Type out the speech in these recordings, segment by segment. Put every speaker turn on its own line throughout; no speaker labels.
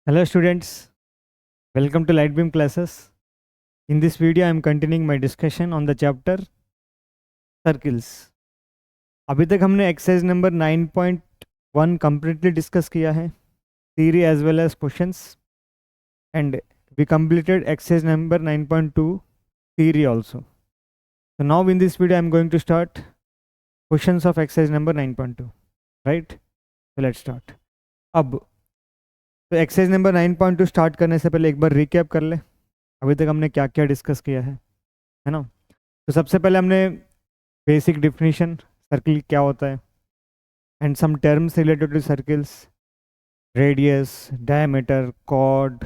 Hello students, welcome to Lightbeam classes. In this video I am continuing my discussion on the chapter circles. अभी तक हमने exercise number 9.1 completely discuss किया है, theory as well as questions, and we completed exercise number 9.2 theory also. So now in this video I am going to start questions of exercise number 9.2, right? So let's start. अब तो exercise number 9.2 start करने से पहले एक बार recap कर ले अभी तक हमने क्या क्या डिस्कस किया है ना। तो सबसे पहले हमने बेसिक डिफिनीशन सर्किल क्या होता है and some terms related to circles, radius, diameter, chord,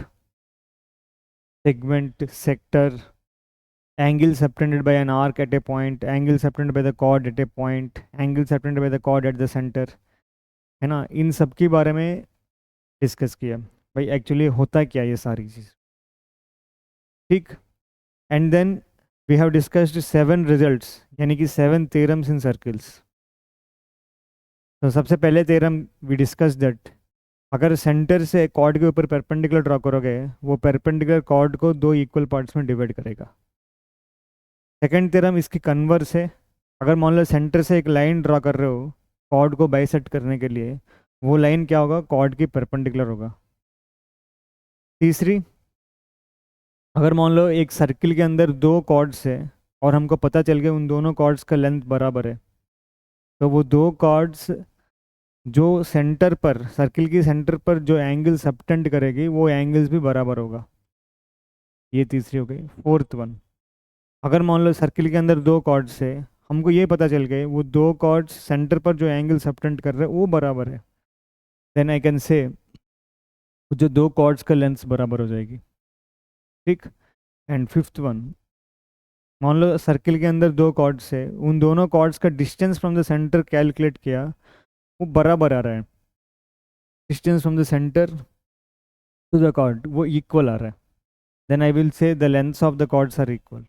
segment, sector, angle subtended by an arc at a point, angle subtended by the chord at a point, angle subtended by the chord at the centre, है ना। इन सब के बारे में discuss किया भाई actually होता क्या ये सारी चीज़, ठीक। And then we have discussed 7 results यानी कि 7 थ्योरम्स इन सर्किल्स। तो सबसे पहले थ्योरम वी डिस्कस दैट अगर सेंटर से कॉर्ड के ऊपर परपेंडिकुलर ड्रॉ करोगे वो परपेंडिकुलर कॉर्ड को 2 इक्वल पार्ट्स में डिवाइड करेगा। सेकंड थ्योरम इसकी कन्वर्स है, अगर मान लो सेंटर से एक लाइन ड्रॉ कर रहे हो कॉर्ड को बाइसेक्ट करने के लिए, वो लाइन क्या होगा, कॉर्ड की परपेंडिकुलर होगा। तीसरी, अगर मान लो एक सर्किल के अंदर 2 कॉर्ड्स है और हमको पता चल गया उन दोनों कॉर्ड्स का लेंथ बराबर है, तो वो 2 कॉर्ड्स जो सेंटर पर, सर्किल की सेंटर पर जो एंगल सबटेंड करेगी वो एंगल्स भी बराबर होगा। ये तीसरी हो गई। फोर्थ वन, अगर मान लो सर्किल के अंदर 2 कॉर्ड्स है, हमको ये पता चल गए वो 2 कॉर्ड्स सेंटर पर जो एंगल सबटेंड कर रहे हैं वो बराबर है, देन आई कैन से जो 2 कॉर्ड्स का लेंथ बराबर हो जाएगी, ठीक। एंड फिफ्थ वन, मान लो सर्किल के अंदर 2 कॉर्ड्स है, उन दोनों कॉर्ड्स का distance from the centre calculate किया, वो बराबर आ रहा है, distance from the centre to the chord वो इक्वल आ रहा है, then I will say the lengths of the chords are equal.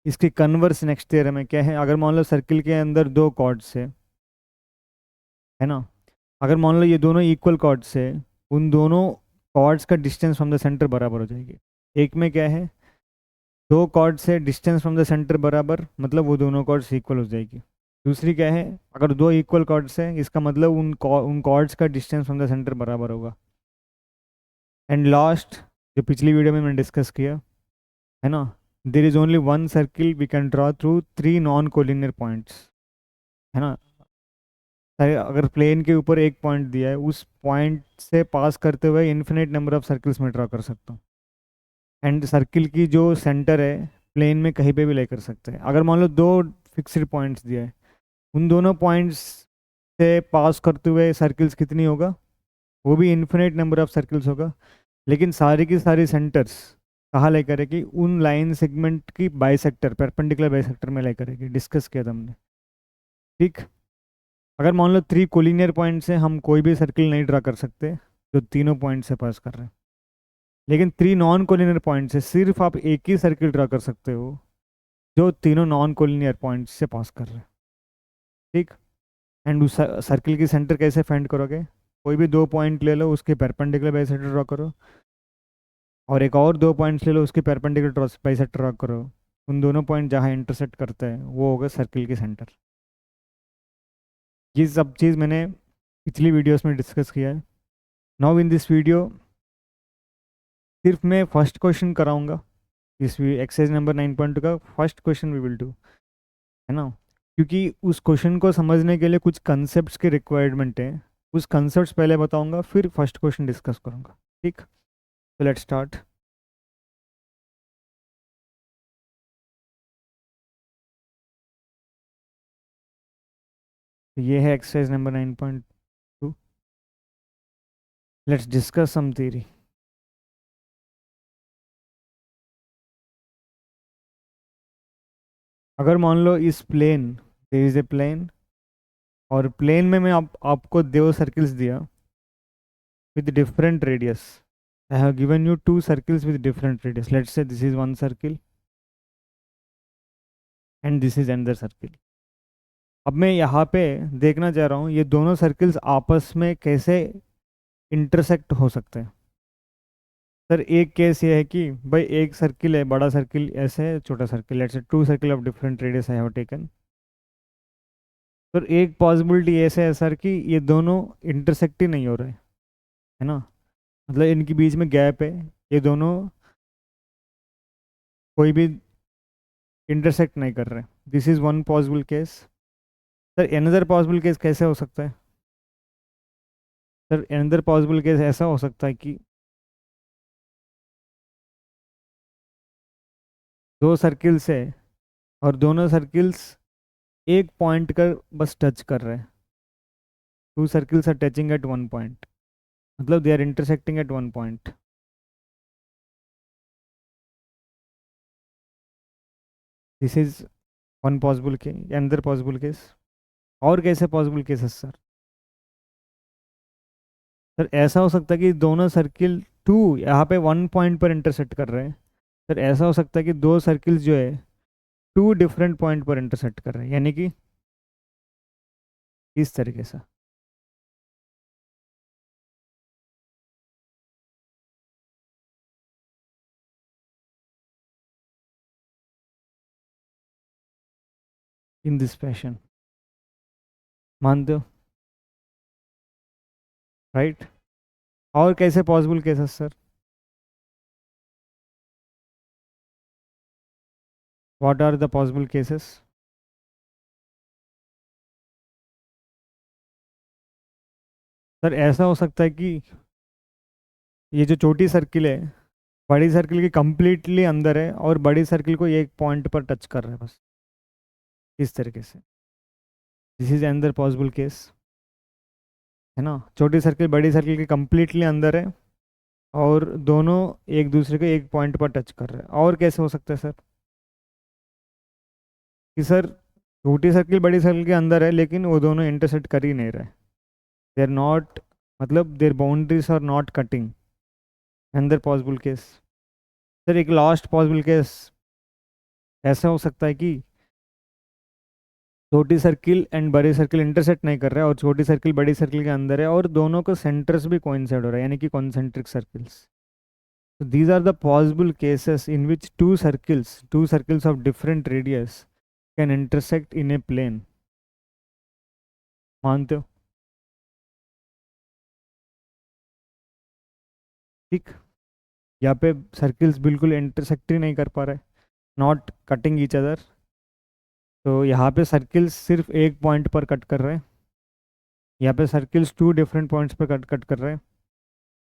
इसकी कन्वर्स नेक्स्ट थ्योरम में क्या है, अगर मान लो सर्किल के अंदर 2 कॉर्ड्स है ना, अगर मान लो ये दोनों इक्वल कॉर्ड्स है, उन दोनों कॉर्ड्स का डिस्टेंस फ्रॉम द सेंटर बराबर हो जाएगी। एक में क्या है, 2 कॉर्ड्स से डिस्टेंस फ्रॉम द सेंटर बराबर, मतलब वो दोनों कॉर्ड्स इक्वल हो जाएगी। दूसरी क्या है, अगर 2 इक्वल कॉर्ड्स है इसका मतलब उन कॉर्ड्स का डिस्टेंस फ्रॉम द सेंटर बराबर होगा। एंड लास्ट, जो पिछली वीडियो में मैंने डिस्कस किया है ना, there is only one circle we can draw through 3 non collinear points, है ना। अगर प्लेन के ऊपर एक पॉइंट दिया है, उस पॉइंट से पास करते हुए इन्फिनिट नंबर ऑफ सर्कल्स में ड्रॉ कर सकता हूँ। एंड सर्किल की जो सेंटर है प्लेन में कहीं पे भी ले कर सकते हैं। अगर मान लो 2 फिक्स्ड पॉइंट्स दिया है, उन दोनों पॉइंट्स से पास करते हुए सर्कल्स कितनी होगा, वो भी इन्फिनिट नंबर ऑफ सर्कल्स होगा, लेकिन सारी की सारी सेंटर्स कहाँ ले करेगी, उन लाइन सेगमेंट की बाइसेक्टर, परपेंडिकुलर बाइसेक्टर में ले करेगी, डिस्कस किया था हमने, ठीक। अगर मान लो 3 कोलिनियर पॉइंट से हम कोई भी सर्किल नहीं ड्रा कर सकते जो तीनों पॉइंट से पास कर रहे हैं, लेकिन 3 नॉन कोलिनियर पॉइंट से सिर्फ आप एक ही सर्किल ड्रा कर सकते हो जो तीनों नॉन कोलिनियर पॉइंट से पास कर रहे हैं, ठीक। एंड उस सर्किल की सेंटर कैसे फाइंड करोगे, कोई भी 2 पॉइंट ले लो उसके परपेंडिकुलर बाइसेक्टर ड्रॉ करो, और एक और 2 पॉइंट्स ले लो उसके परपेंडिकुलर बाइसेक्टर ड्रॉ करो, उन दोनों पॉइंट जहाँ इंटरसेक्ट करते हैं वो होगा सर्किल की सेंटर। ये सब चीज़ मैंने पिछली वीडियोस में डिस्कस किया है। नाउ इन दिस वीडियो सिर्फ मैं फर्स्ट क्वेश्चन कराऊंगा, इस एक्सरसाइज नंबर 9.2 का first question we will do, है ना। क्योंकि उस क्वेश्चन को समझने के लिए कुछ कंसेप्ट्स के रिक्वायरमेंट है, उस कंसेप्ट्स पहले बताऊंगा फिर फर्स्ट क्वेश्चन डिस्कस करूंगा, ठीक। तो लेट्स स्टार्ट। ये है exercise number 9.2। Let's discuss some theory. अगर मान लो इस plane, there is a plane, और प्लेन में मैं आपको 2 सर्किल्स दिया with different radius. I have given you 2 circles with different radius, let's say this is one circle and this is another circle. अब मैं यहाँ पे देखना चाह रहा हूँ ये दोनों सर्किल्स आपस में कैसे इंटरसेक्ट हो सकते हैं, सर एक केस ये है कि भाई एक सर्किल है, बड़ा सर्किल ऐसे है, छोटा circle, let's say two circle of different radius I have taken. Sir एक पॉसिबिलिटी ऐसे है सर कि ये दोनों इंटरसेक्ट ही नहीं हो रहे, है ना, मतलब इनके बीच में गैप है, ये दोनों कोई भी इंटरसेक्ट नहीं कर रहे। This is one possible case. Sir another possible case कैसे हो सकता है? सर अनदर पॉसिबल केस ऐसा हो सकता है कि दो सर्किल्स है और दोनों सर्किल्स एक पॉइंट का बस टच कर रहे हैं। Two circles are touching at one point, मतलब they are intersecting at one point. This is one possible के अनदर पॉसिबल केस। और कैसे पॉसिबल केसेस सर? सर ऐसा हो सकता है कि दोनों सर्किल टू यहाँ पे वन पॉइंट पर इंटरसेक्ट कर रहे हैं। सर ऐसा हो सकता है कि दो सर्किल्स जो है टू डिफरेंट पॉइंट पर इंटरसेक्ट कर रहे हैं, यानी कि इस तरीके से। इन दिस फैशन, मानते हो? राइट। और कैसे possible cases sir? What are the possible cases? Sir ऐसा हो सकता है कि ये जो छोटी सर्किल है बड़ी सर्किल के कंप्लीटली अंदर है और बड़ी सर्किल को एक पॉइंट पर टच कर रहा है बस, इस तरीके से। This is another possible case, है ना। छोटी सर्किल बड़ी सर्किल के कंप्लीटली अंदर है और दोनों एक दूसरे को एक पॉइंट पर टच कर रहे हैं। और कैसे हो सकता है सर? कि सर छोटी सर्किल बड़ी सर्किल के अंदर है लेकिन वो दोनों इंटरसेक्ट कर ही नहीं रहे, दे आर नॉट, मतलब their boundaries are not cutting. Another possible case. Sir एक लास्ट पॉसिबल केस ऐसा हो सकता है कि छोटी सर्किल एंड बड़ी सर्किल इंटरसेक्ट नहीं कर रहा है और छोटी सर्किल बड़ी सर्किल के अंदर है और दोनों को सेंटर्स भी कोइंसाइड हो रहा है, यानी कि concentric circles. So these are the possible cases in which two circles of different radius can intersect in a plane. मानते हो? ठीक। यहाँ पे सर्किल्स बिल्कुल इंटरसेक्ट ही नहीं कर पा रहे, नॉट कटिंग ईच अदर। तो यहाँ पे सर्किल्स सिर्फ एक पॉइंट पर कट कर रहे हैं, यहाँ पे सर्किल्स टू डिफरेंट पॉइंट्स पर कट कट कर रहे हैं।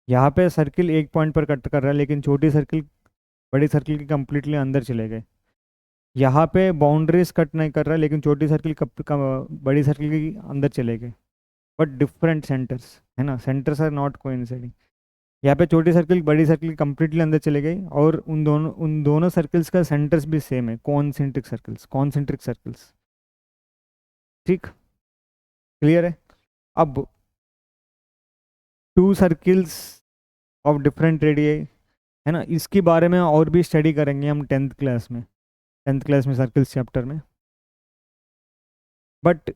यहाँ पे सर्किल एक पॉइंट पर कट कर रहा है लेकिन छोटी सर्किल बड़ी सर्किल के कम्प्लीटली अंदर चले गए। यहाँ पे बाउंड्रीज कट नहीं कर रहा है लेकिन छोटी सर्किल बड़ी सर्किल के अंदर चले गए, बट डिफरेंट सेंटर्स, है ना, सेंटर्स आर नॉट कोइंसाइडिंग। यहाँ पे छोटी सर्किल बड़ी सर्किल कंप्लीटली अंदर चले गई और उन दोनों सर्कल्स का सेंटर्स भी सेम है, कॉन्सेंट्रिक सर्कल्स। ठीक, क्लियर है? अब two circles of different radii, है ना, इसके बारे में और भी स्टडी करेंगे हम टेंथ क्लास में सर्कल्स चैप्टर में। बट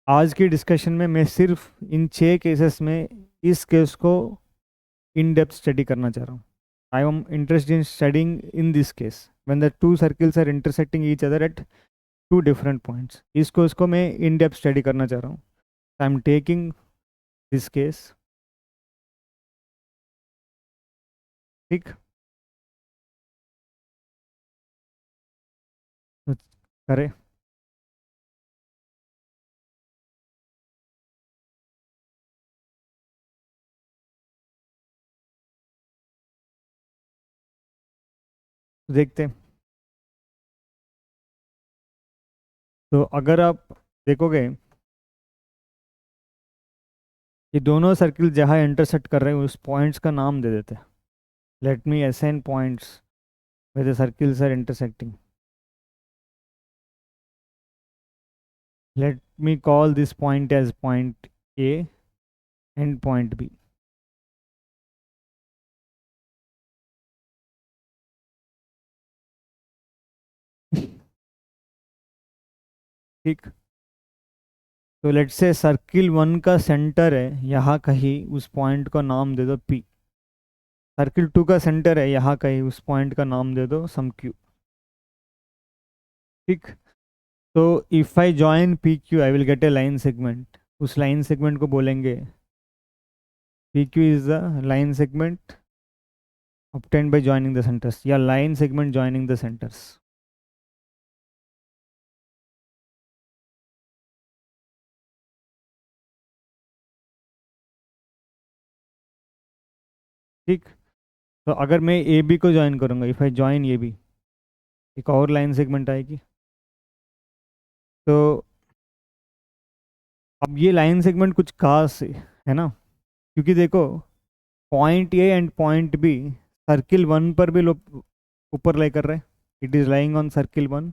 आज की डिस्कशन में मैं सिर्फ इन 6 केसेस में इस केस को इन डेप्थ स्टडी करना चाह रहा हूँ। I am interested in studying in this case when the two circles are intersecting each other at two different points. इसको मैं इन डेप्थ स्टडी करना चाह रहा हूँ। I am taking this case. ठीक, तो करें। देखते हैं। तो अगर आप देखोगे ये दोनों सर्किल जहाँ इंटरसेक्ट कर रहे हैं उस पॉइंट्स का नाम दे देते हैं। Let me assign points where the circles are intersecting. Let me call this point as point A and point B. ठीक, तो लेट से सर्किल 1 का सेंटर है यहाँ कहीं, उस पॉइंट का नाम दे दो P। सर्किल 2 का सेंटर है यहाँ कहीं, उस पॉइंट का नाम दे दो सम क्यू। ठीक, तो if I join P Q I will get A line segment, उस लाइन सेगमेंट को बोलेंगे P Q is the line segment obtained by joining the centers, या line segment joining the centers। ठीक, तो अगर मैं ए बी को join करूंगा, if I join A B, एक और लाइन सेगमेंट आएगी। तो अब ये लाइन सेगमेंट कुछ खास है ना, क्योंकि देखो point A and point B circle 1 पर भी लोग ऊपर लाई कर रहे हैं, it is lying on circle 1।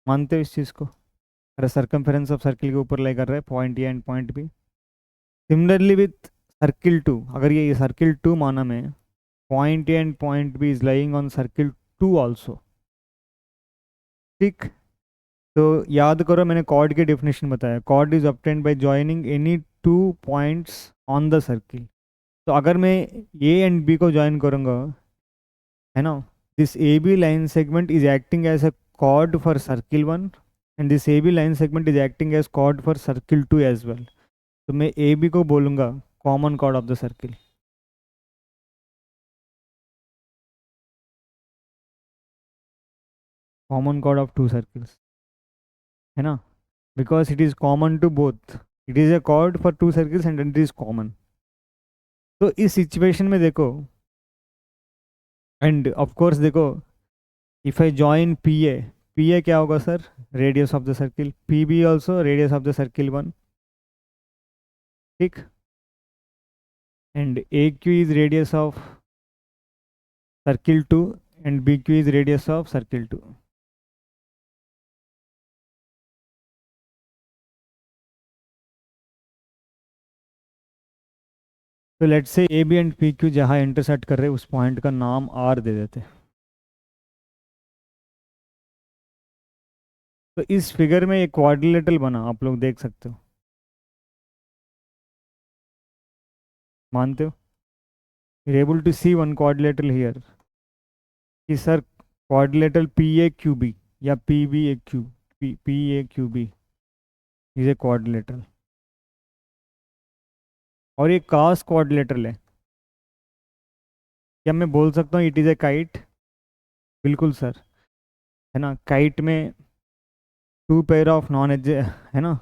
मानते हो इस चीज़ को? अरे सर्कमफेरेंस ऑफ सर्किल के ऊपर लाई कर रहे हैं point A and point B. Similarly with circle 2, अगर ये सर्किल 2 माना मैं, point A and point B is lying on circle 2 also. ठीक, तो याद करो मैंने कॉर्ड की डेफिनेशन बताया, chord is obtained by joining any 2 points on the circle. तो अगर मैं ए एंड बी को ज्वाइन करूँगा, है ना, this A B line segment is acting as a chord for circle 1 and this A B line segment is acting as chord for circle 2 as well. तो मैं A B को बोलूँगा common chord of the circle, common chord of 2 circles, है ना, because it is common to both, it is a chord for 2 circles and it is common. तो इस situation में देखो, एंड ऑफ कोर्स देखो, if I join P A क्या होगा sir? Radius of the circle. P B also radius of the circle 1। ठीक, and A Q is radius of circle 2 and B Q is radius of circle 2। तो let's say A B and P Q जहाँ intersect कर रहे हैं उस point का नाम are they देते। तो इस फिगर में एक क्वाड्रिलेटरल बना, आप लोग देख सकते हो, मानते हो? you're able to see one quadrilateral here कि sir quadrilateral P A Q B या P B A Q, P A Q B is a quadrilateral, और ये कास quadrilateral है। क्या मैं बोल सकता हूँ इट इज़ ए काइट? बिल्कुल सर, है ना, काइट में 2 पेयर ऑफ नॉन एज, है ना,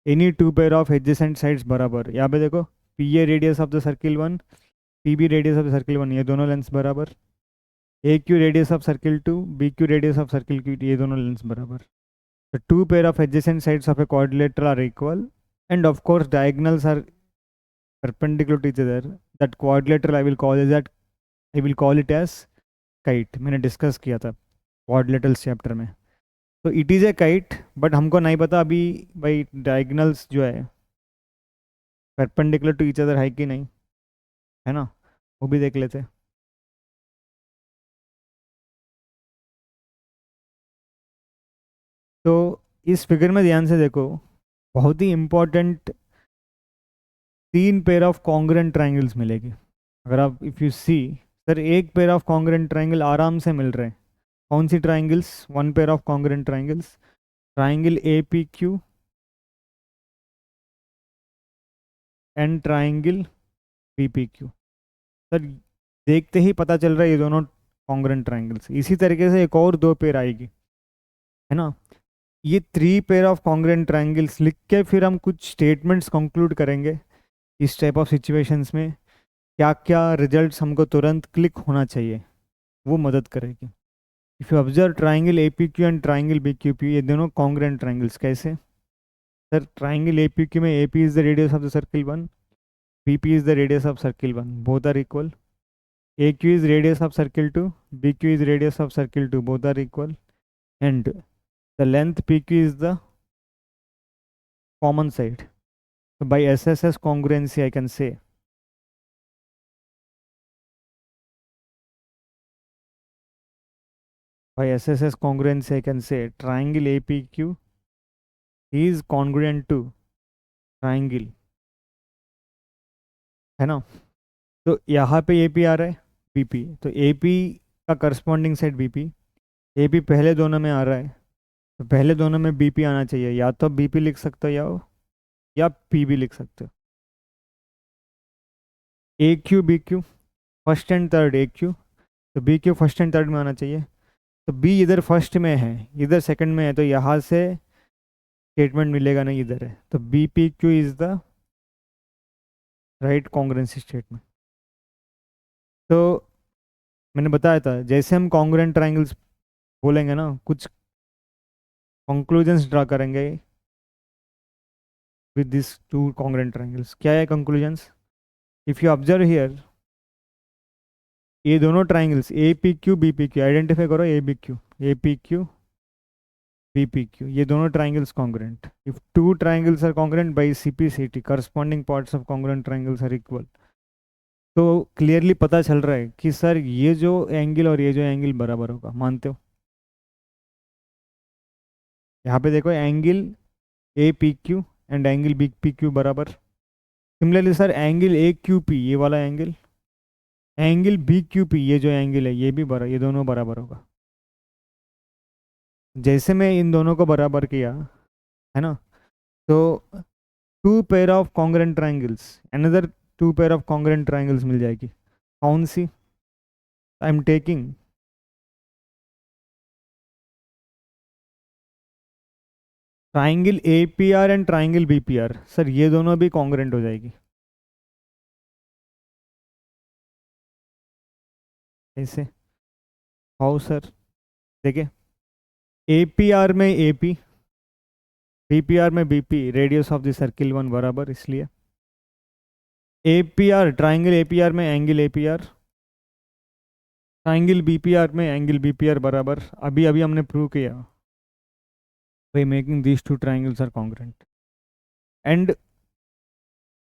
any 2 pair of adjacent sides बराबर। यहाँ पे देखो, P A radius of the circle 1, P B radius of the circle 1, ये दोनों लेंस बराबर। A Q radius of circle 2, B Q radius of circle Q, ये दोनों लेंस बराबर। The two pair of adjacent sides of a quadrilateral are equal, and of course diagonals are perpendicular to each other. That quadrilateral I will call it as kite। मैंने discuss किया था quadrilateral chapter में। तो it is a kite, but हमको नहीं पता अभी भाई डायगनल्स जो है परपेंडिकुलर टू ईच अदर है कि नहीं, है ना, वो भी देख लेते हैं। तो इस फिगर में ध्यान से देखो, बहुत ही important 3 pair of congruent triangles मिलेगी। अगर आप इफ़ यू सी, सर एक पेयर ऑफ कॉन्ग्रुएंट ट्राइंगल आराम से मिल रहे हैं। कौन सी triangles? 1 pair of congruent triangles, triangle A P Q and triangle P P Q. Sir देखते ही पता चल रहा है ये दोनों कॉन्ग्रुएंट ट्राइंगल्स। इसी तरीके से एक और 2 पेयर आएगी, है ना। ये 3 पेयर ऑफ कॉन्ग्रुएंट ट्राइंगल्स लिख के फिर हम कुछ स्टेटमेंट्स कंक्लूड करेंगे इस टाइप ऑफ सिचुएशंस में, क्या क्या रिजल्ट्स हमको तुरंत क्लिक होना चाहिए, वो मदद करेगी। If you observe triangle A P Q and triangle B Q P, ये दोनों कॉन्ग्रुएंट ट्राइंगल्स। कैसे? Sir triangle A P Q में A P is the radius of the circle 1, P P is the radius of circle 1, both are equal. A Q is radius of circle 2, B Q is radius of circle 2, both are equal, and the length P Q is the common side. So by SSS congruency, I can say by SSS congruency, I can say triangle APQ is congruent to triangle, है ना। तो यहाँ पे A P आ रहा है, B P, तो A P का corresponding side B P, A P पहले दोनों में आ रहा है, तो पहले दोनों में बी पी आना चाहिए, या तो बी पी लिख सकते हो या पी भी लिख सकते हो। A Q B Q, first and third A Q, तो B Q first and third में आना चाहिए। तो बी इधर फर्स्ट में है, इधर सेकंड में है, तो यहाँ से स्टेटमेंट मिलेगा नहीं, इधर है, तो B P Q is the right congruency statement. तो मैंने बताया था जैसे हम कॉन्ग्रुएंट ट्रायंगल्स बोलेंगे ना, कुछ कंक्लूजन्स ड्रा करेंगे with this two congruent triangles. क्या है conclusions? If you observe here, ये दोनों triangles A P Q B P Q identify करो, A B Q, A P Q B P Q, ये दोनों triangles congruent. If two triangles are congruent by C P C T, corresponding parts of congruent triangles are equal, तो clearly पता चल रहा है कि sir ये जो एंगल और ये जो एंगल बराबर होगा, मानते हो? यहाँ पे देखो angle A P Q and angle B P Q बराबर। Similarly sir angle A Q P, ये वाला angle, angle B Q P, ये जो एंगल है ये भी बराबर, ये दोनों बराबर होगा। जैसे मैं इन दोनों को बराबर किया है ना, तो two pair of congruent triangles, another two pair of congruent triangles मिल जाएगी। कौन सी? I am taking triangle A P R and triangle B P R. Sir ये दोनों भी कॉन्ग्रुएंट हो जाएगी। ऐसे? How sir? देखिए, ए पी आर में A P, B P R में B P, radius of the circle one बराबर, इसलिए A P R, triangle A P R में angle A P R, triangle B P R में angle B P R बराबर। अभी अभी हमने prove किया by making these two triangles are congruent and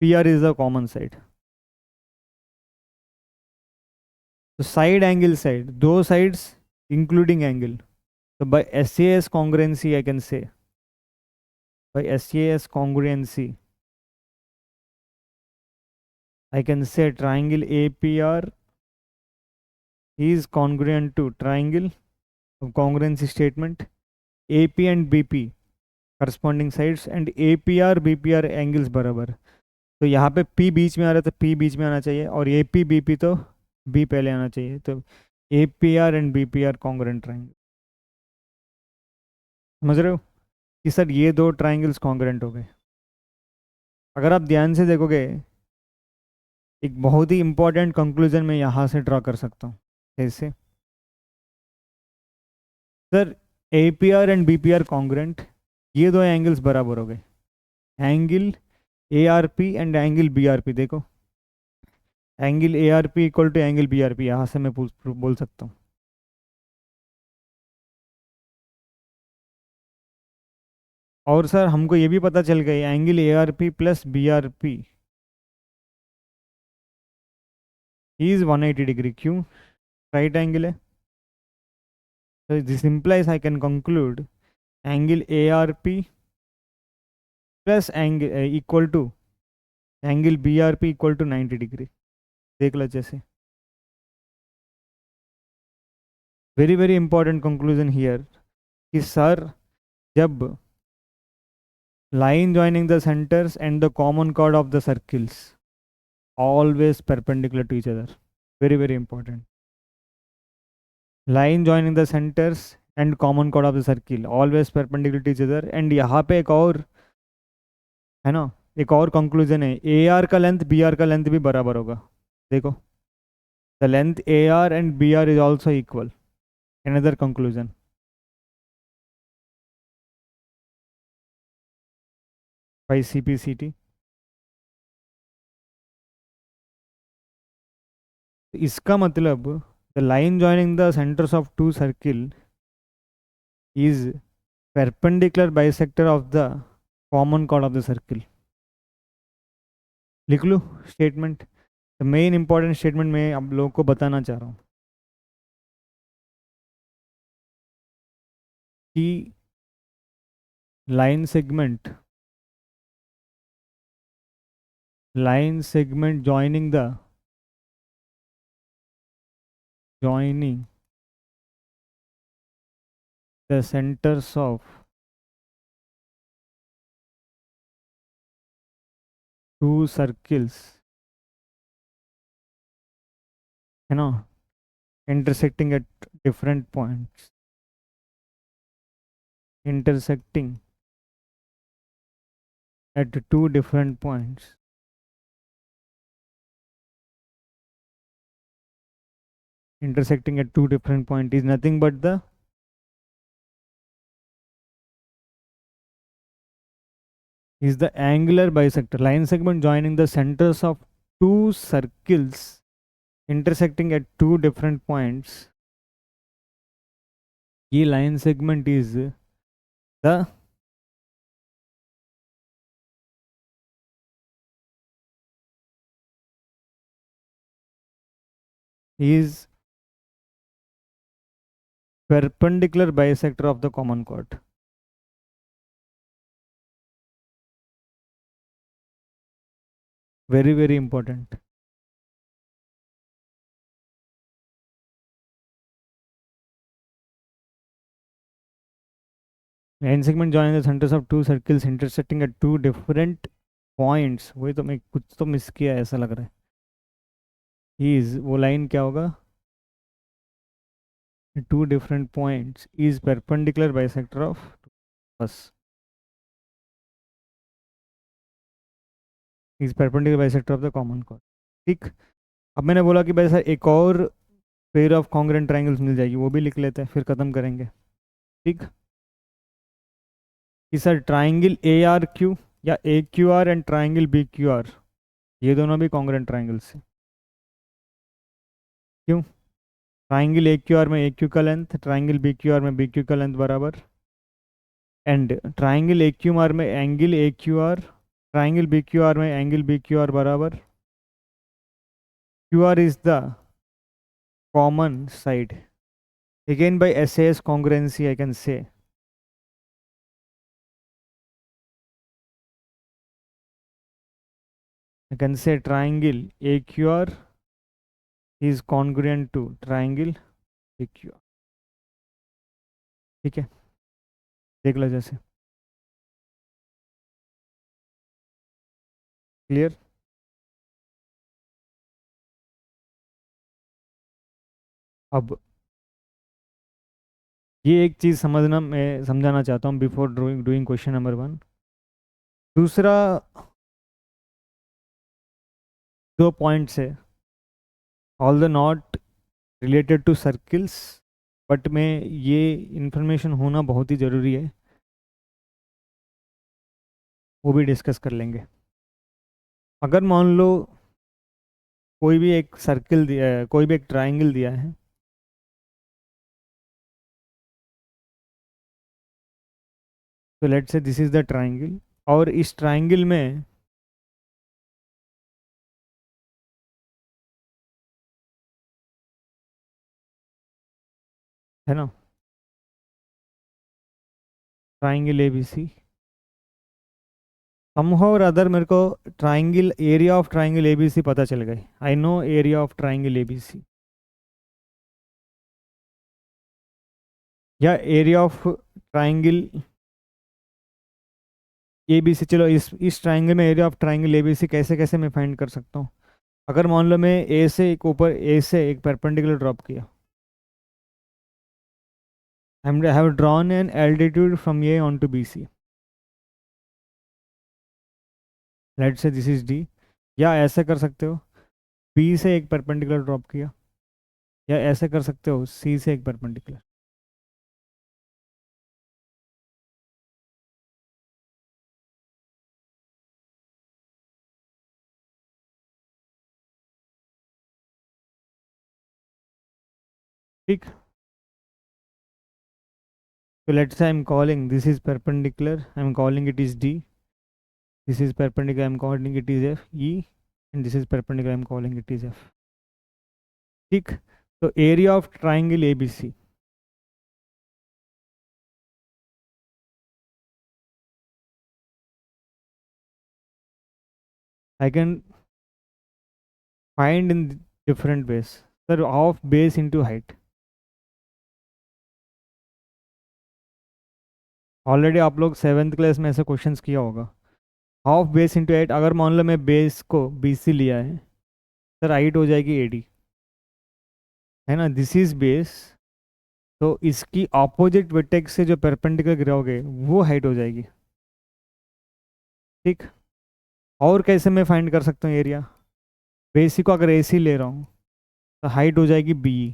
PR is the common side. So side angle side, those sides including angle. So by SAS congruency I can say, by SAS congruency I can say triangle APR is congruent to triangle of congruency statement AP and BP corresponding sides and APR BPR angles बराबर। तो यहाँ पे P बीच में आ रहा है तो P बीच में आना चाहिए, और AP BP तो B पहले आना चाहिए, तो APR and BPR congruent triangle. समझ रहे हो कि सर ये दो ट्राइंगल्स कॉन्ग्रुएंट हो गए। अगर आप ध्यान से देखोगे, एक बहुत ही इंपॉर्टेंट कंक्लूजन मैं यहाँ से ड्रॉ कर सकता हूँ। कैसे? Sir APR and BPR congruent, ये दो एंगल्स बराबर हो गए, angle ARP and angle BRP। देखो angle ARP equal to angle BRP, यहाँ से मैं बोल सकता हूँ। और सर हमको ये भी पता चल गया एंगल ARP प्लस BRP इज 180 डिग्री। क्यों? राइट एंगल है। तो this implies I can conclude angle ARP plus angle equal to angle BRP equal to 90 degree. देख लो जैसे, very very important conclusion here कि सर जब line joining the centers and the common chord of the circles always perpendicular to each other, very very important, line joining the centers and common chord of the circle always perpendicular to each other। and यहाँ पे एक और है ना, एक और conclusion है, A R का लेंथ बी आर का लेंथ भी बराबर होगा। देखो the length A R and B R is also equal, another conclusion by CPCT। इसका मतलब the line joining the centres of two circle is perpendicular bisector of the common chord of the circle। लिख लूँ statement? The main important statement मैं आप लोगों को बताना चाह रहा हूँ कि line segment joining the joining the centers of two circles, you know, intersecting at different points, intersecting at two different points, intersecting at two different points is nothing but the is the angular bisector line segment joining the centers of two circles intersecting at two different points. ये line segment the is perpendicular bisector of the common chord. Very, very important. Line segment joining the centers of two circles intersecting at two different points. वही तो मैं कुछ तो miss किया है ऐसा लग रहा है. Is वो line क्या होगा? Two different points is perpendicular bisector of बस is perpendicular bisector of the common chord. ठीक. अब मैंने बोला कि भाई सर एक और पेयर ऑफ कॉन्ग्रेंट ट्राइंगल्स मिल जाएगी, वो भी लिख लेते हैं फिर ख़त्म करेंगे. ठीक. कि sir triangle A R Q या A Q R and triangle B Q R, ये दोनों भी कॉन्ग्रेंट ट्राइंगल्स हैं. क्यों? ट्राइंगल ए क्यू आर में ए क्यू का length, triangle B Q R में बी क्यू का लेंथ बराबर, and triangle A Q R में angle A Q R, triangle B Q R में एंगल बी क्यू आर बराबर. Q R is the common side. Again by SAS congruency I can say triangle AQR is congruent to triangle PQR. ठीक है, देख लो जैसे. Clear? अब ये एक चीज़ समझना, मैं समझाना चाहता हूँ बिफोर डूइंग क्वेश्चन नंबर 1. दूसरा दो पॉइंट्स है, all the not related to circles, but में ये इंफॉर्मेशन होना बहुत ही ज़रूरी है, वो भी डिस्कस कर लेंगे. अगर मान लो कोई भी एक सर्किल दिया है, कोई भी एक ट्राइंगल दिया है, तो let's say this is the triangle, और इस ट्राइंगल में है ना triangle A B C, somehow और अदर मेरे को triangle area of triangle A B C पता चल गई. I know area of triangle A B C या area of triangle A B C. चलो इस ट्राइंगल में area of triangle A B C कैसे कैसे मैं फाइंड कर सकता हूँ. अगर मान लो मैं ए से एक ऊपर, ए से एक परपेंडिकुलर ड्रॉप किया, I have drawn an altitude from A on to B C, let's say this is D. या ऐसे कर सकते हो, बी से एक परपेंडिकुलर ड्रॉप किया, या ऐसे कर सकते हो सी से एक परपेंडिकुलर. ठीक. So let's say I'm calling this is perpendicular, I'm calling it is D. This is perpendicular, I'm calling it is F, E, and this is perpendicular, I'm calling it is F. ठीक. So area of triangle ABC. I can find in different ways. Sir half base into height. Already आप लोग 7th class में ऐसे questions किया होगा। Half base into height, अगर मान लो मैं बेस को BC लिया है, सर हाइट हो जाएगी AD, है ना। दिस इज बेस, तो इसकी ऑपोजिट वर्टेक्स से जो परपेंडिकुलर गिराओगे वो हाइट हो जाएगी। ठीक। और कैसे मैं फाइंड कर सकता हूँ एरिया? बेसिक को अगर AC ले रहा हूँ तो हाइट हो जाएगी BE।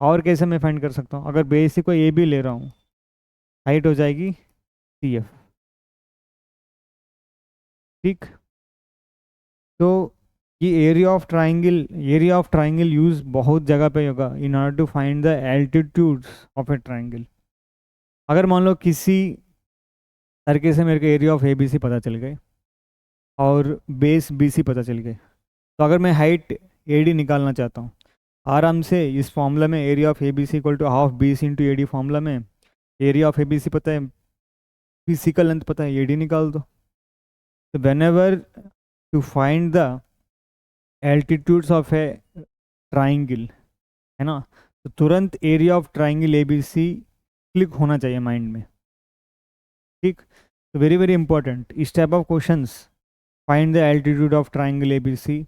और कैसे मैं फाइंड कर सकता हूँ? अगर बेसिक को AB ले रहा हूँ, हाइट हो जाएगी CF। ठीक। तो ये एरिया ऑफ ट्राइंगल यूज बहुत जगह पे होगा in order to find the altitudes of a triangle. अगर मान लो किसी तरीके से मेरे को एरिया ऑफ ABC पता चल गए और बेस BC पता चल गए, तो अगर मैं हाइट AD निकालना चाहता हूँ, आराम से इस फॉर्मूला में area of ABC equal to half BC into AD, formula में एरिया ऑफ ABC पता है, BC का लेंथ पता है, AD निकाल दो। तो whenever to find the altitudes of a triangle, है ना, तो तुरंत area of triangle ABC click होना चाहिए माइंड में। ठीक। तो वेरी वेरी इंपॉर्टेंट इस type of questions, find the altitude of triangle ABC,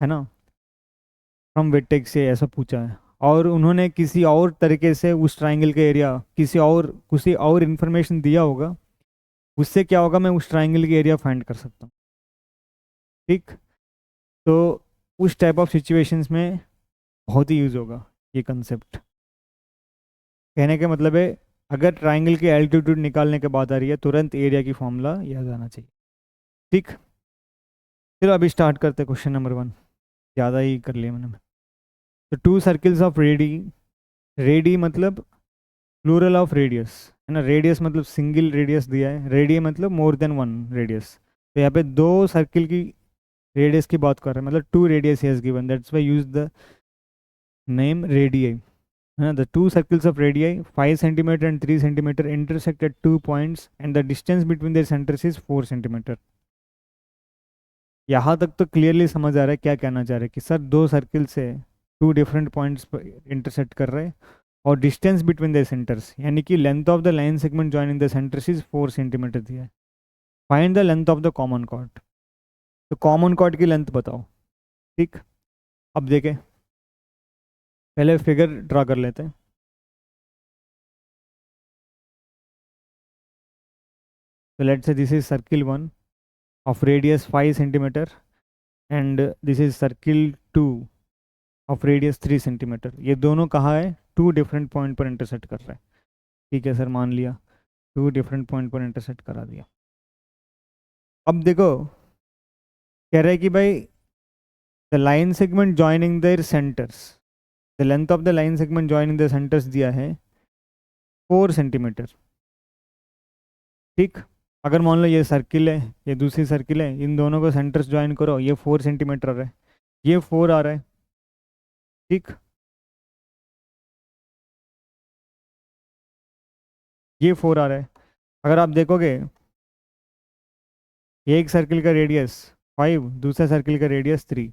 है ना, फ्रॉम वेटेक्स से ऐसा पूछा है। और उन्होंने किसी और तरीके से उस ट्राइंगल का एरिया किसी और इन्फॉर्मेशन दिया होगा, उससे क्या होगा, मैं उस ट्राइंगल की एरिया फाइंड कर सकता हूँ। ठीक। तो उस टाइप ऑफ सिचुएशंस में बहुत ही यूज़ होगा ये कंसेप्ट। कहने का मतलब है, अगर ट्राइंगल की एल्टीट्यूड निकालने के बाद आ रही है, तुरंत एरिया की फॉर्मूला याद आना चाहिए। ठीक। चलो अभी स्टार्ट करते हैं क्वेश्चन नंबर 1। ज़्यादा ही कर लिया मैंने। तो 2 सर्किल्स ऑफ रेडी, रेडी मतलब प्लूरल ऑफ रेडियस, है ना। रेडियस मतलब सिंगल रेडियस दिया है, रेडिय मतलब मोर देन 1 रेडियस। तो यहाँ पे 2 सर्किल की रेडियस की बात कर रहे हैं, मतलब 2 radius has given, that's why use the name radii, है ना। The 2 circles of radii 5 centimetre and 3 centimetre intersect at 2 points and the distance between their centres is 4 centimetre. यहाँ तक तो क्लियरली समझ आ रहा है क्या कहना चाह रहे हैं कि सर 2 सर्किल से 2 डिफरेंट पॉइंट्स पर इंटरसेक्ट कर रहे हैं और डिस्टेंस बिटवीन द सेंटर्स, यानी कि length of the line segment joining the centres is 4 centimetre दिया है। Find the length of the common cord. तो कॉमन कॉर्ड की लेंथ बताओ। ठीक। अब देखें, पहले फिगर ड्रा कर लेते हैं। तो let's say this is circle 1 of radius 5 centimetre and this is circle 2 of radius 3 centimetre. ये दोनों कहाँ है? 2 डिफरेंट पॉइंट पर इंटरसेक्ट कर रहे हैं। ठीक है सर, मान लिया 2 डिफरेंट पॉइंट पर इंटरसेक्ट करा दिया। अब देखो, कह रहे हैं कि भाई the line segment joining there centres, the length of the line segment joining the centres दिया है 4 सेंटीमीटर। ठीक। अगर मान लो ये सर्किल है, ये दूसरी सर्किल है, इन दोनों को सेंटर्स ज्वाइन करो, ये 4 सेंटीमीटर आ रहा है, ये 4 आ रहा है। ठीक। ये 4 आ रहा है। अगर आप देखोगे, एक सर्किल का रेडियस 5, दूसरा सर्किल का रेडियस 3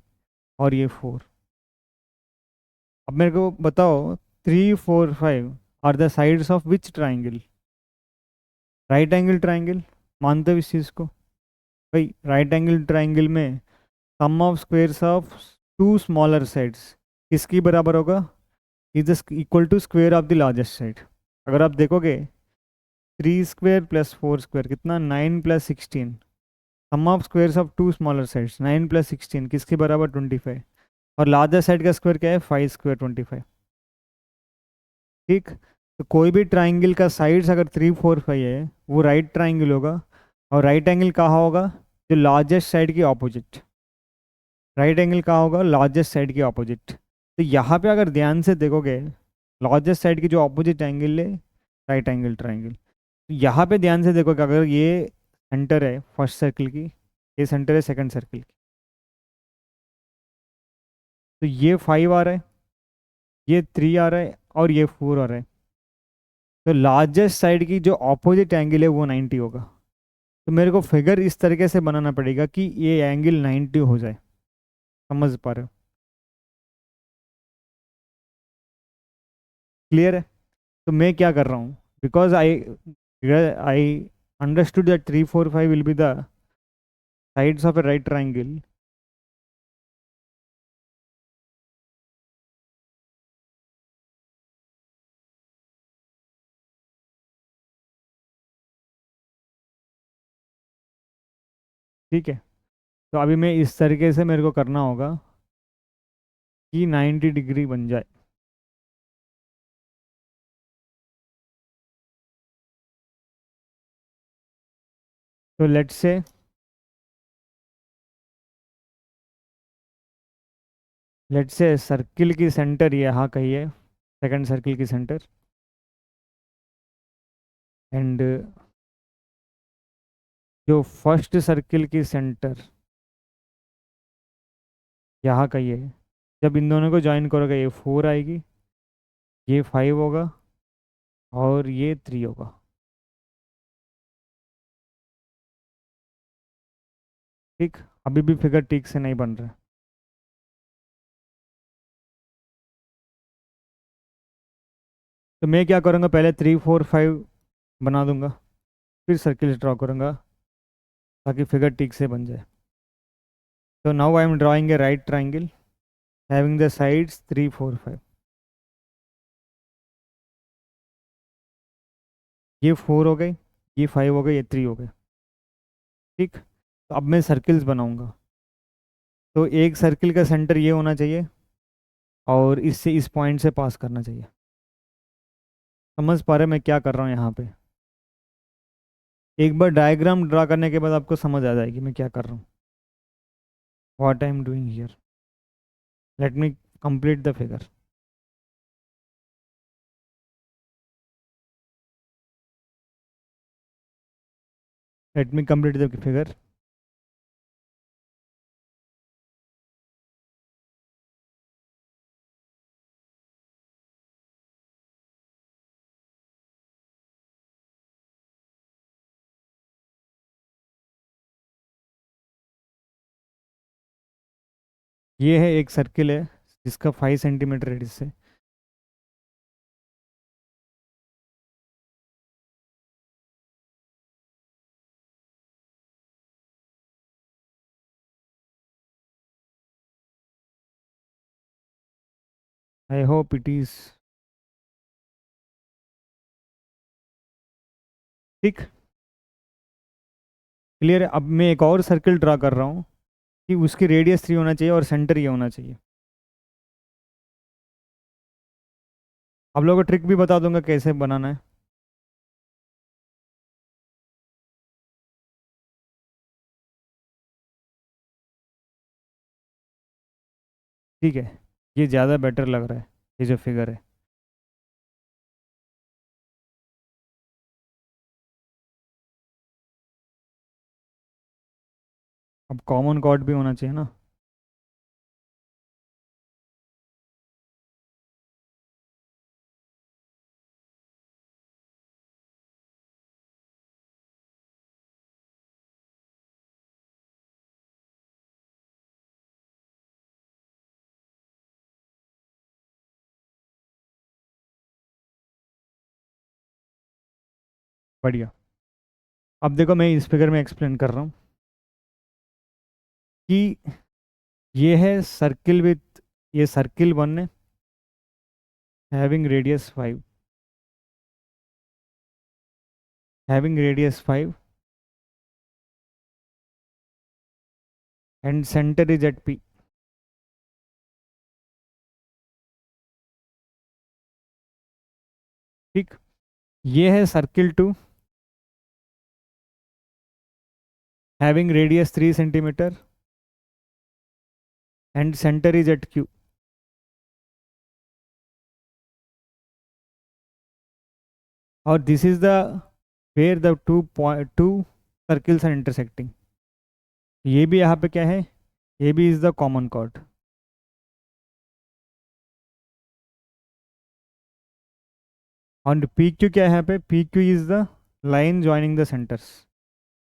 और ये 4। अब मेरे को बताओ 3 4 5 are the sides of which triangle? Right angle triangle. मानते हो इस चीज़ को? भाई राइट एंगल ट्राइंगल में sum of squares of 2 smaller sides किसकी बराबर होगा? Is equal to square of the largest side. अगर आप देखोगे 3 स्क्वेयर प्लस 4 स्क्वेयर कितना? 9 plus 16। Sum of squares of 2 smaller sides 9 plus 16 किसके बराबर? 25। और लार्जेस्ट साइड का स्क्वायर क्या है? 5 स्क्वायर 25। ठीक। तो कोई भी ट्राइंगल का साइड्स अगर 3 4 5 है, वो राइट ट्राइंगल होगा। और राइट एंगल कहाँ होगा? जो लार्जेस्ट साइड की ऑपोजिट। राइट एंगल कहाँ होगा? लार्जेस्ट साइड की ऑपोजिट। तो यहाँ पे अगर ध्यान से देखोगे, लार्जेस्ट साइड की जो ऑपोजिट एंगल है, राइट एंगल ट्राइंगल। तो यहाँ पे ध्यान से देखोगे, अगर ये सेंटर है फर्स्ट सर्किल की, ये सेंटर है सेकंड सर्किल की, तो ये 5 आ रहा है, ये 3 आ रहा है और ये 4 आ रहा है। तो लार्जेस्ट साइड की जो ऑपोजिट एंगल है वो 90 होगा। तो मेरे को फिगर इस तरीके से बनाना पड़ेगा कि ये एंगल 90 हो जाए। समझ पा रहे हो? क्लियर है? तो मैं क्या कर रहा हूँ, because I understood that 3 4 5 will be the sides of A right triangle. ठीक है, तो अभी मैं इस तरीके से मेरे को करना होगा कि 90 डिग्री बन जाए. तो लेट्स से सर्किल की सेंटर ये यहाँ कही है, सेकंड सर्किल की सेंटर, एंड जो फर्स्ट सर्किल की सेंटर यहाँ कही है. जब इन दोनों को ज्वाइन करोगे ये 4 आएगी, ये 5 होगा और ये 3 होगा. ठीक, अभी भी फिगर ठीक से नहीं बन रहा है. तो मैं क्या करूँगा, पहले 3 4 5 बना दूंगा, फिर सर्किल ड्रॉ करूँगा ताकि फिगर ठीक से बन जाए. तो now I am drawing A right triangle having the sides 3 4 5. ये 4 हो गई, ये 5 हो गई, ये 3 हो गए. ठीक, तो अब मैं सर्किल्स बनाऊंगा. तो एक सर्किल का सेंटर ये होना चाहिए और इससे इस पॉइंट से पास करना चाहिए. समझ पा रहे मैं क्या कर रहा हूँ यहाँ पे? एक बार डायग्राम ड्रा करने के बाद आपको समझ आ जाएगी मैं क्या कर रहा हूँ. What I am doing here. Let me complete the figure. Let me complete the figure. ये है एक सर्किल है जिसका 5 सेंटीमीटर रेडियस है. आई होप इट इज ठीक. क्लियर है? अब मैं एक और सर्किल ड्रा कर रहा हूँ कि उसकी रेडियस 3 होना चाहिए और सेंटर ये होना चाहिए. आप लोगों को ट्रिक भी बता दूंगा कैसे बनाना है. ठीक है, ये ज़्यादा बेटर लग रहा है ये जो फिगर है. अब कॉमन कॉर्ड भी होना चाहिए ना. बढ़िया. अब देखो मैं इस फिगर में एक्सप्लेन कर रहा हूँ कि ये है सर्किल विथ, ये सर्किल 1 है having radius 5, having radius 5 and centre is at P. ठीक, ये है circle 2 having radius 3 centimetre and centre is at Q. और this is the where the two circles are intersecting. ये भी यहाँ पे क्या है, ये भी इज द कॉमन कॉर्ड. और पी क्यू क्या है यहाँ पे, P Q is the line joining the centres,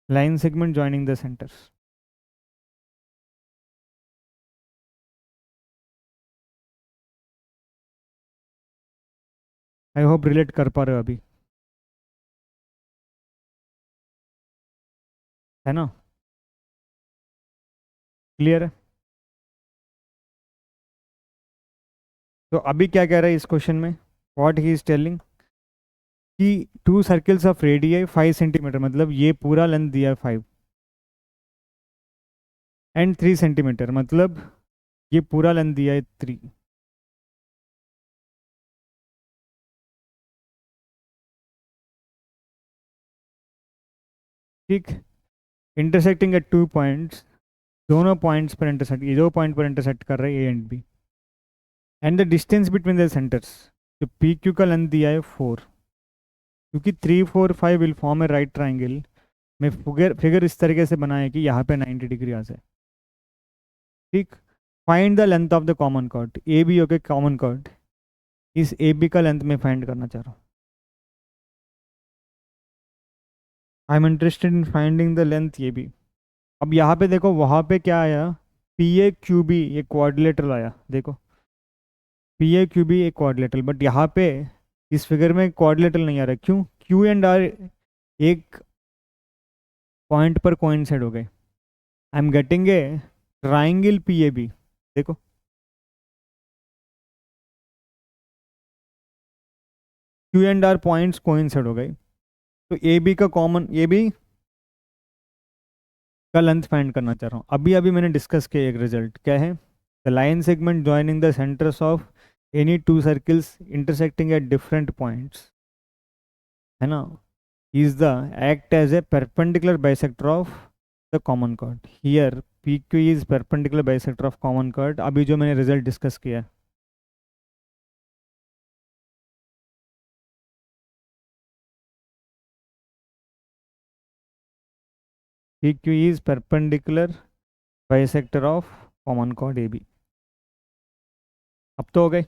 line segment joining the centres. I hope relate कर पा रहे हो अभी, है ना? क्लियर है? तो अभी क्या कह रहा है इस क्वेश्चन में, व्हाट ही इज टेलिंग कि two circles of radii 5 centimetre, मतलब ये पूरा लेंथ दिया है 5, एंड 3 सेंटीमीटर, मतलब ये पूरा लेंथ दिया है 3। ठीक, इंटरसेक्टिंग एट 2 पॉइंट्स, दोनों पॉइंट्स पर इंटरसेक्ट, ये दो पॉइंट पर इंटरसेक्ट कर रहे हैं A and B, and the distance between the centres, तो पी क्यू का लेंथ दिया है 4, क्योंकि 3 4 5 will form a right triangle. मैं फिगर फिगर इस तरीके से बनाया कि यहाँ पे 90 डिग्री आ जाए। ठीक, find the length of the common chord, A B okay, common chord, इस ए बी का लेंथ मैं फाइंड करना चाह रहा हूँ। I am interested in finding the length A B. अब यहाँ पे देखो, वहाँ पे क्या आया, पी ए क्यू बी, ये क्वाड्रिलेटरल आया, देखो पी ए क्यू बी एक क्वाड्रिलेटरल, बट यहाँ पे इस फिगर में क्वाड्रिलेटरल नहीं आ रहा, क्यों? क्यू एंड आर एक पॉइंट पर कोइंसाइड हो गए। I am getting a triangle P A B, देखो Q and R points coincide हो गए, तो ए बी का कॉमन, ए बी का लेंथ फाइंड करना चाह रहा हूँ। अभी अभी मैंने डिस्कस किया एक रिजल्ट, क्या है, the line segment joining the centres of any two circles intersecting at different points, है ना, is the act as a perpendicular bisector of the common chord. Here PQ is perpendicular bisector of common chord, अभी जो मैंने result discuss किया। PQ is perpendicular bisector of common chord AB। अब तो हो गए।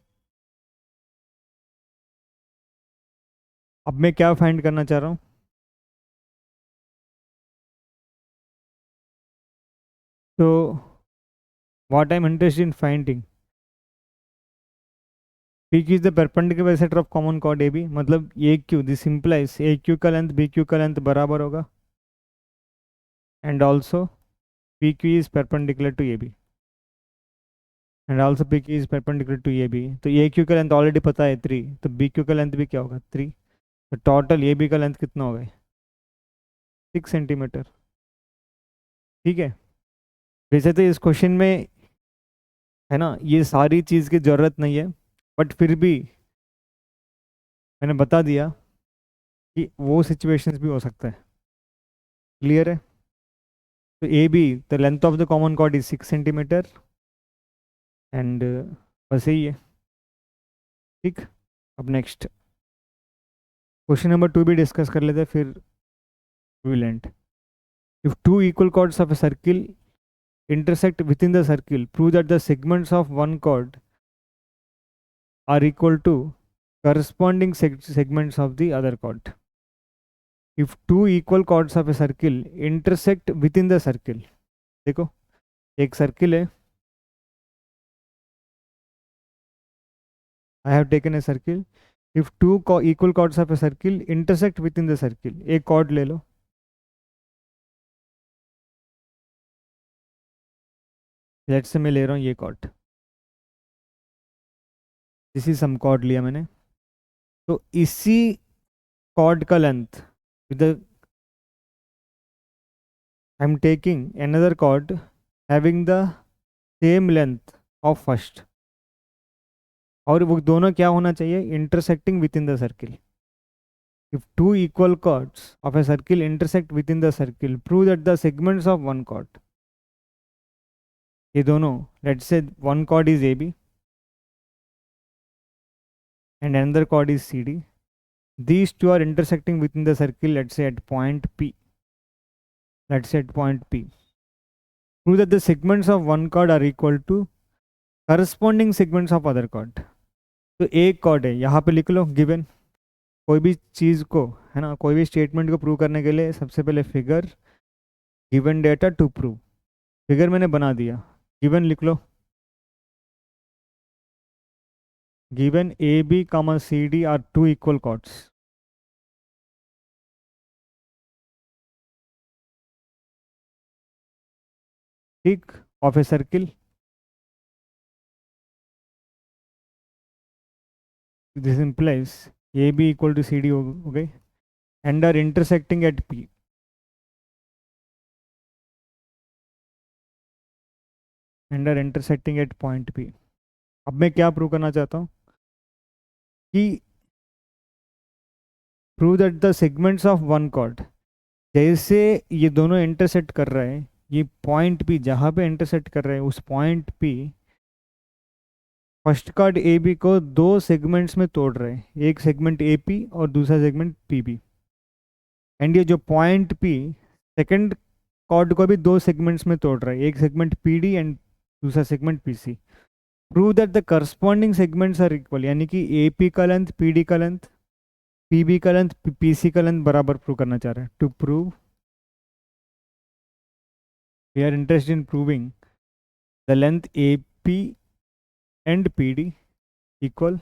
अब मैं क्या फाइंड करना चाह रहा हूँ, तो what I am interested in finding, PQ is the perpendicular bisector of common chord AB, मतलब AQ, दिस implies AQ का लेंथ BQ का लेंथ बराबर होगा, and also PQ is perpendicular to AB, and also P Q is perpendicular to A B. तो A Q का length already पता है 3, तो बी क्यू का लेंथ भी क्या होगा 3, तो टोटल ए बी का लेंथ कितना होगा, 6 सेंटीमीटर। ठीक है, वैसे तो इस क्वेश्चन में, है ना, ये सारी चीज़ की ज़रूरत नहीं है, बट फिर भी मैंने बता दिया कि वो सिचुएशंस भी हो सकता है। क्लियर है? तो A B, the length of the common chord is 6 centimetre, and बस यही है। ठीक, अब नेक्स्ट क्वेश्चन नंबर 2 भी डिस्कस कर लेते हैं, फिर will and. If two equal chords of a circle intersect within the circle, prove that the segments of one chord are equal to corresponding segments of the other chord. If two equal chords of a circle intersect within the circle, देखो एक circle है, I have taken a circle. If two equal chords of a circle intersect within the circle, एक chord ले लो, let's say मैं ले रहा हूँ ये chord, इसी सम chord लिया मैंने, तो इसी chord का length with I am taking another chord having the same length of first, और वो दोनों क्या होना चाहिए, intersecting with in the circle. If two equal chords of a circle intersect within the circle, prove that the segments of one chord, ये दोनों, let's say one chord is AB and another chord is CD, these two are intersecting within the circle, let's say at point P, let's say at point P, prove that the segments of one chord are equal to corresponding segments of other chord। तो एक chord है, यहाँ पे लिख लो given, कोई भी चीज़ को, है ना, कोई भी स्टेटमेंट को प्रूव करने के लिए सबसे पहले figure, given data to prove, figure मैंने बना दिया, गिवन लिख लो, given A B comma C D are two equal chords. ठीक, of a circle. This implies A B equal to C D हो गई and are intersecting at P. And are intersecting at point P. अब मैं क्या prove करना चाहता हूँ कि prove that the segments of one chord, जैसे ये दोनों इंटरसेक्ट कर रहे हैं, ये पॉइंट पी जहाँ पे इंटरसेक्ट कर रहे हैं उस point P first chord A B को दो सेगमेंट्स में तोड़ रहे हैं, एक सेगमेंट ए पी और दूसरा सेगमेंट पी बी. एंड ये जो पॉइंट पी सेकंड कॉर्ड को भी दो सेगमेंट्स में तोड़ रहा है, एक सेगमेंट पी डी एंड दूसरा segment P C. Prove that the corresponding segments are equal, यानी कि ए पी का लेंथ पी डी का लेंथ पी बी का लेंथ पी सी का लेंथ बराबर प्रूव करना चाह रहे हैं. To prove we are interested in proving the length A P and P D equal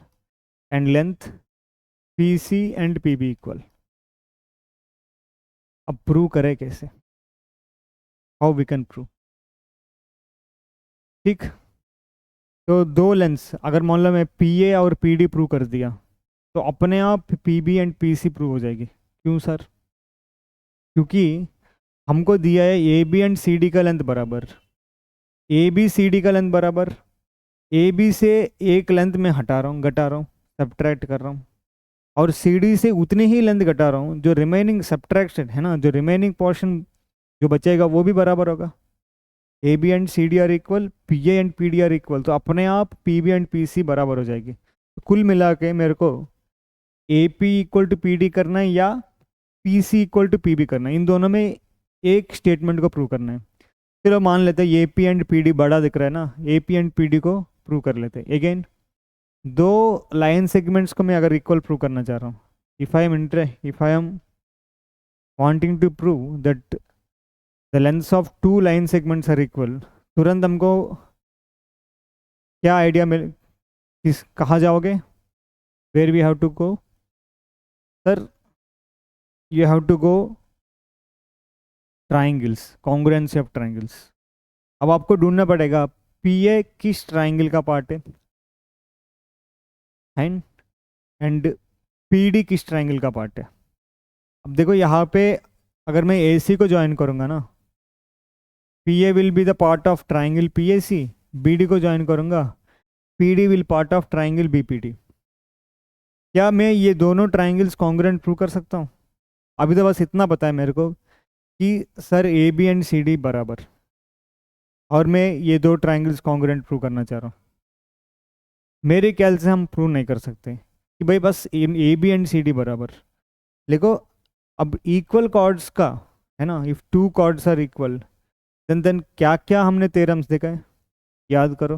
and length P C and P B equal. अब prove करें कैसे, हाउ वी कैन प्रूव. ठीक, तो दो लेंस अगर मान लो मैं पी ए और पी डी प्रूव कर दिया तो अपने आप P B and P C prove हो जाएगी. क्यों सर? क्योंकि हमको दिया है A B and C D का लेंथ बराबर, ए बी सी डी का लेंथ बराबर, ए बी से एक लेंथ में हटा रहा हूँ, घटा रहा हूँ, सब्ट्रैक्ट कर रहा हूँ, और सी डी से उतनी ही लेंथ घटा रहा हूँ, जो रिमेनिंग सब्ट्रैक्शन है ना, जो रिमेनिंग पोर्शन जो बचेगा वो भी बराबर होगा. A B and C D are equal, P A and P D are equal, तो अपने आप P B and P C बराबर हो जाएगी. तो कुल मिला के मेरे को A P equal to P D करना है या P C equal to P B करना है, इन दोनों में एक स्टेटमेंट को प्रूव करना है. चलो मान लेते हैं ए पी एंड पी डी बड़ा दिख रहा है ना, ए पी एंड पी डी को प्रूव कर लेते हैं. अगेन दो लाइन सेगमेंट्स को मैं अगर इक्वल प्रूव करना चाह रहा हूँ, if I am wanting to prove that the lengths of two line segments are equal, तुरंत हमको क्या आइडिया मिल, किस कहाँ जाओगे, where we have to go sir, you have to go triangles, congruency of triangles. अब आपको ढूंढना पड़ेगा पी ए किस ट्राइंगल का पार्ट है एंड पी डी किस ट्राइंगल का पार्ट है. अब देखो यहाँ पे अगर मैं ए सी को ज्वाइन करूँगा ना, P A will be the part of triangle P A C, B D को ज्वाइन करूँगा, P D will part of triangle B P D. क्या मैं ये दोनों ट्राइंगल्स कॉन्ग्रुएंट प्रूव कर सकता हूँ? अभी तो बस इतना पता है मेरे को कि sir A B and C D बराबर, और मैं ये दो ट्राइंगल्स कॉन्ग्रुएंट प्रूव करना चाह रहा हूँ. मेरे ख्याल से हम प्रूव नहीं कर सकते कि भाई बस A B and C D बराबर. देखो अब इक्वल कॉर्ड्स का है ना, if two chords are equal then क्या क्या हमने थ्योरम्स देखा है, याद करो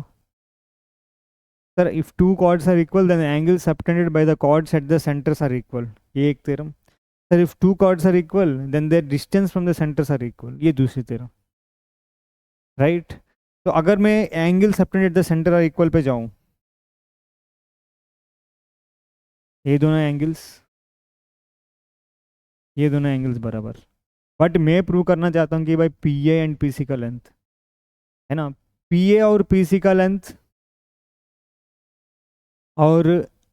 sir. If two chords are equal then angle subtended by the chords at the centers are equal, ये एक theorem. Sir if two chords are equal then their distance from the centers are equal, ये दूसरी theorem. Right, तो अगर मैं angle subtended at the center are equal पे जाऊँ, ये दोनों एंगल्स, ये दोनों एंगल्स बराबर, बट मैं प्रूव करना चाहता हूँ कि भाई P A and P C का लेंथ है ना, पी ए और पी सी का लेंथ और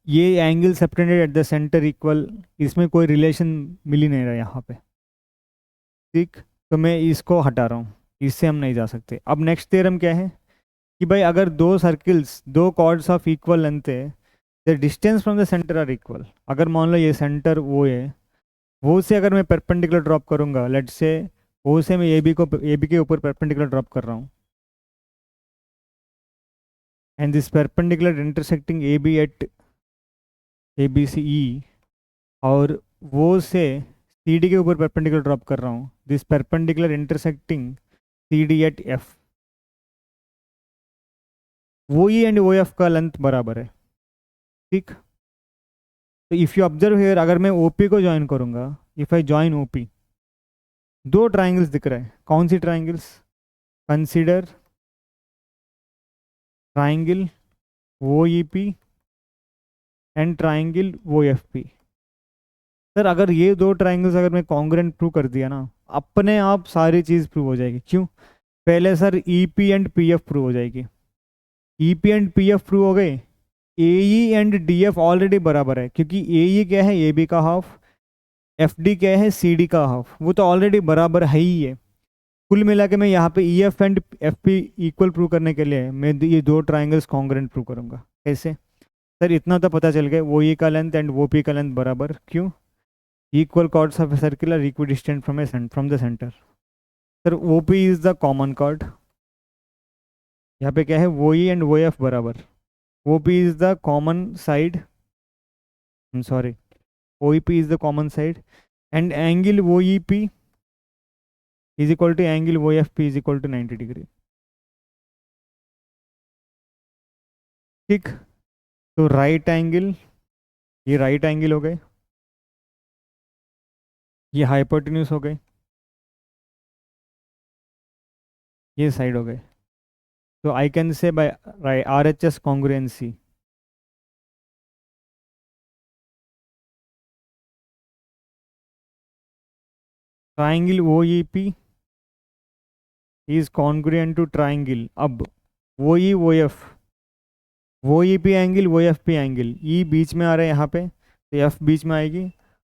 ये angle subtended at the centre equal, इसमें कोई रिलेशन मिल ही नहीं रहा यहाँ पे. ठीक, तो मैं इसको हटा रहा हूँ, इससे हम नहीं जा सकते. अब नेक्स्ट थ्योरम क्या है कि भाई अगर दो सर्किल्स दो कॉर्ड्स ऑफ इक्वल लेंथ है, the distance from the center are equal. अगर मान लो ये सेंटर वो है, वो से अगर मैं परपेंडिकुलर ड्रॉप करूँगा, लेट से वो से मैं ए बी के ऊपर परपेंडिकुलर ड्रॉप कर रहा हूँ, and this perpendicular intersecting A B at A B C E, और वो से सी डी के ऊपर परपेंडिकुलर ड्रॉप कर रहा हूँ, this perpendicular intersecting C D at F, O E and O F का लेंथ बराबर है. ठीक, तो इफ़ यू ऑब्जर्व हियर, अगर मैं ओ पी को ज्वाइन करूँगा, if I join O P, दो ट्राइंगल्स दिख रहे हैं. कौन सी triangles? Consider triangle O E P and triangle O F P. Sir अगर ये दो ट्राइंगल्स अगर मैं कॉन्ग्रुएंट प्रूव कर दिया ना, अपने आप सारी चीज़ प्रूव हो जाएगी। क्यों? पहले sir E P and P F prove हो जाएगी। E P and P F prove हो गए, A E and D F already बराबर है, क्योंकि ए ई क्या है, ए बी का हाफ, एफ डी क्या है, सी डी का हाफ, वो तो ऑलरेडी बराबर है ही है। कुल मिला के मैं यहाँ पे E F and F P equal prove करने के लिए मैं ये दो ट्राइंगल्स कॉन्ग्रुएंट प्रूव करूँगा। कैसे? सर इतना तो पता चल गया, वो ई का लेंथ एंड वो पी का लेंथ बराबर। क्यों? Equal chords of a circular equidistant from the center. Sir O P is the common chord, यहाँ पे क्या है, वो ई एंड वो एफ बराबर। O P is the common side, sorry, O E P is the common side, and angle O E P is equal to angle O F P is equal to 90 degree. ठीक, तो right angle, ये right angle हो गए, ये hypotenuse हो गए, ये side हो गए। तो I can say by R H S congruency, triangle O E P is congruent to triangle, अब O E O F, O E P angle O F P angle, E बीच में आ रहा है यहाँ पे तो एफ बीच में आएगी,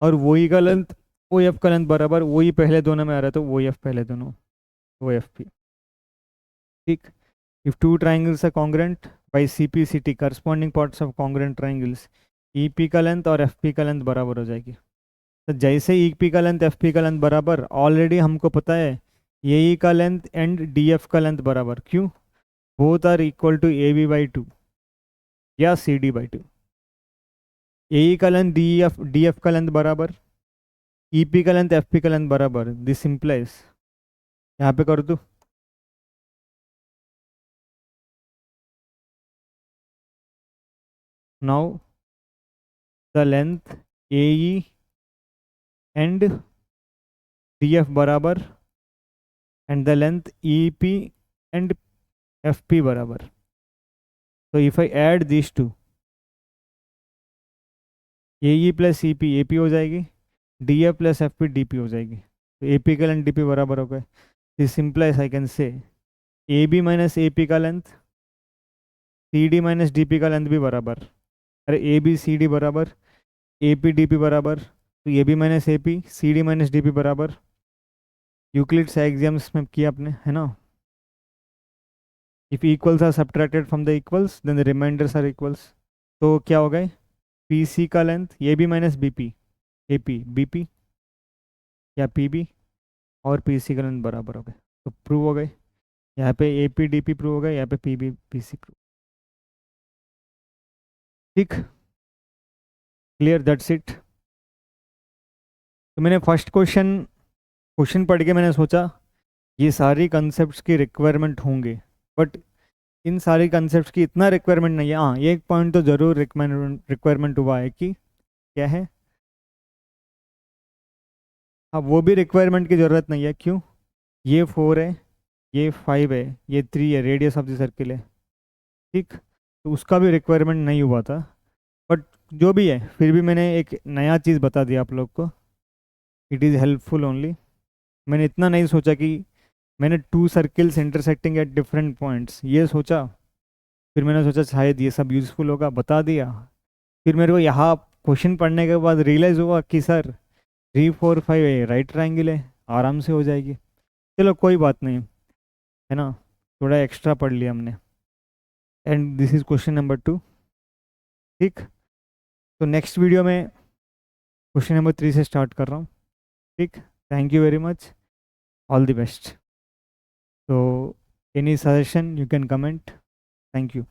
और वो ई का लेंथ ओ एफ का लेंथ बराबर, वो ई पहले दोनों में आ रहा है तो वो एफ पहले दोनों, ओ एफ पी। ठीक, if two triangles are congruent by C P C T corresponding parts of congruent triangles, E P का लेंथ और एफ पी का लेंथ बराबर हो जाएगी। तो जैसे ई पी का लेंथ एफ पी का लेंथ बराबर, ऑलरेडी हमको पता है ए ई का लेंथ एंड डी एफ का लेंथ बराबर। क्यों? Both are equal to A B by two या सी D by two. A E का लेंथ डी एफ का लेंथ बराबर, ई पी का लेंथ एफ पी का लेंथ बराबर, दिस सिंप्लाइज, यहाँ पे कर दो, now the length A E and D F बराबर and the length E P and F P बराबर। तो if I add this two, A E plus E P A P हो जाएगी, D F plus F P D P हो जाएगी, तो A P का length D P बराबर हो गए। This simplify I can say A B minus A P का length, C D minus D P का लेंथ भी बराबर। अरे ए बी सी डी बराबर ए पी डी पी बराबर, तो A B minus A P C D minus D P बराबर, Euclid's axioms में किया आपने है ना। If equals are subtracted from the equals then the remainders are equals. तो क्या हो गए, पी सी का length A B minus B P A P B P या पी बी, और पी सी का लेंथ बराबर हो गए, तो प्रूव हो गए। यहाँ पे A P D P prove हो गए, यहाँ पे P B P C prove. ठीक, क्लियर, दैट्स इट। तो मैंने फर्स्ट क्वेश्चन पढ़ के मैंने सोचा ये सारी कंसेप्ट की रिक्वायरमेंट होंगे, बट इन सारी कंसेप्ट की इतना रिक्वायरमेंट नहीं है। हाँ, एक पॉइंट तो ज़रूर रिक्वायरमेंट हुआ है कि क्या है, हाँ वो भी रिक्वायरमेंट की ज़रूरत नहीं है। क्यों? ये 4 है, ये 5 है, ये 3 है, रेडियस ऑफ द सर्किल है। ठीक, तो उसका भी रिक्वायरमेंट नहीं हुआ था, बट जो भी है फिर भी मैंने एक नया चीज़ बता दिया आप लोग को, इट इज़ हेल्पफुल ओनली। मैंने इतना नहीं सोचा कि मैंने 2 circles intersecting at different points ये सोचा, फिर मैंने सोचा शायद ये सब यूज़फुल होगा, बता दिया। फिर मेरे को यहाँ क्वेश्चन पढ़ने के बाद रियलाइज़ हुआ कि सर 3 4 5 राइट ट्रायंगल है, आराम से हो जाएगी। चलो कोई बात नहीं, है ना, थोड़ा एक्स्ट्रा पढ़ लिया हमने। And this is question number 2। ठीक, तो नेक्स्ट वीडियो में क्वेश्चन नंबर 3 से स्टार्ट कर रहा हूँ। ठीक, thank you very much, all the best. तो any suggestion you can comment, thank you.